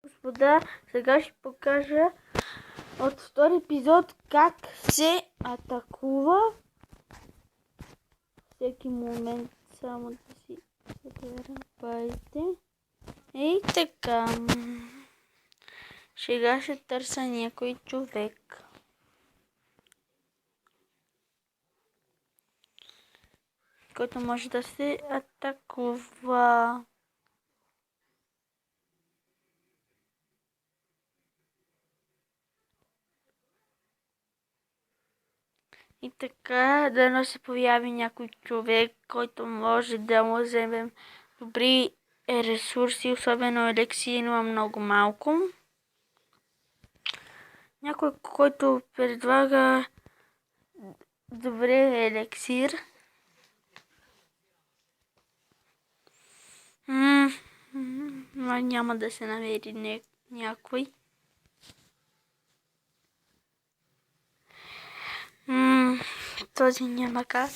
Господа, сега ще покажа от втори епизод как се атакува. Всеки момент само да си съберем парите. И така. Сега ще търся някой човек. Който може да се атакува. И така, да се появи някой човек, който може да му вземем добри ресурси, особено елексир има много малко. Някой, който предлага добре елексир. Няма да се намери някой. Този няма как.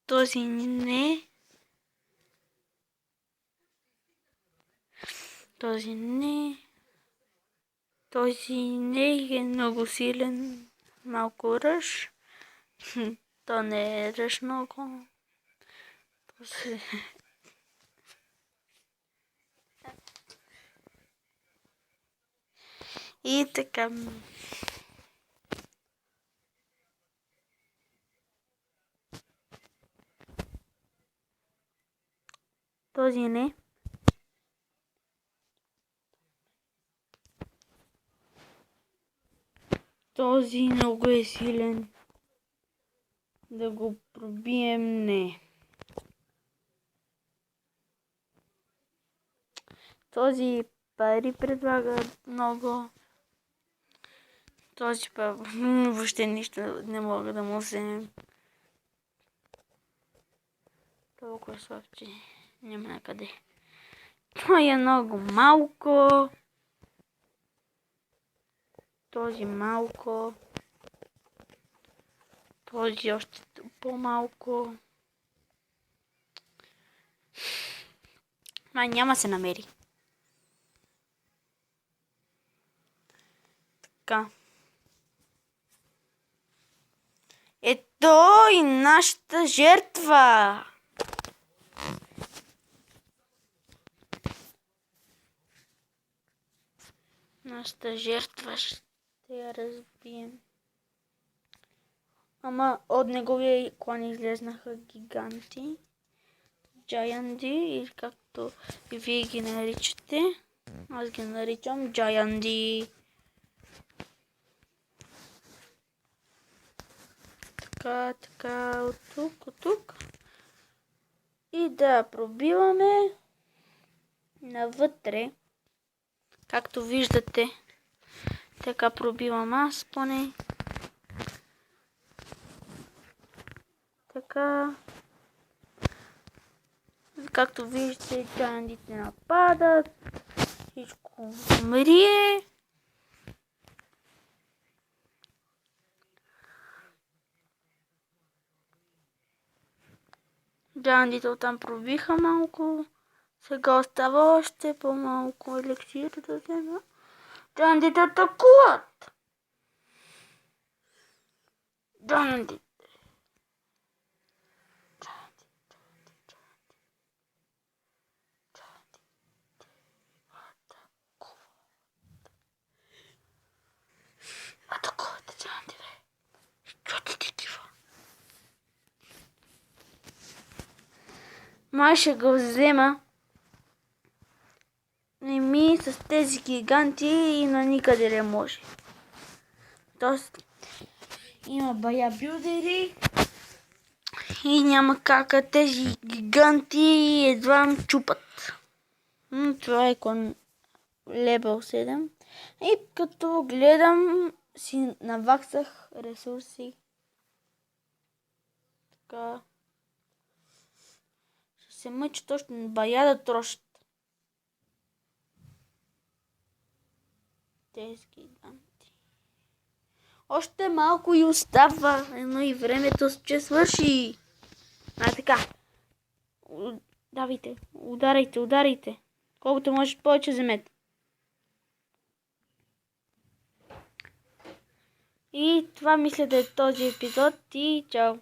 Този не. Този не. Този не е много силен. Малко ръж. То не е ръж много. И така. Този не. Този много е силен. Да го пробием не. Този пари предлага много. Този въобще нищо не мога да му вземем. Толкова слаб, че няма накъде. Той е много малко. Този малко. Този още по-малко. Няма се намери. Така. Ето и нашата жертва. Нашата жертва ще я разбием. Ама от неговия клан излезнаха гиганти. Джаянди, или както и вие ги наричате. Аз ги наричам Джаянди. Така, от тук. И да пробиваме навътре. Както виждате, така пробивам аз поне. Така. Както виждате, джаяндите нападат. Всичко умрие. Джаяндите оттам пробиха малко. Сега остава още по-малко елексир да взема. Джаяндите атакуват! Джаяндите. Атакувате джаяндите. Що ти такива? Май ще го взема. Ми с тези гиганти и на никъде не може. Тоест има бая билдери и няма как тези гиганти едва ме чупат. Това е левел 7. И като гледам си наваксах ресурси. Така. Ще се мъчи точно бая да трошат. Тези гиганти. Още малко и остава. Едно и времето ще свърши. Така. Давайте, ударайте. Колкото може повече вземете. И това мисля да е този епизод и чао!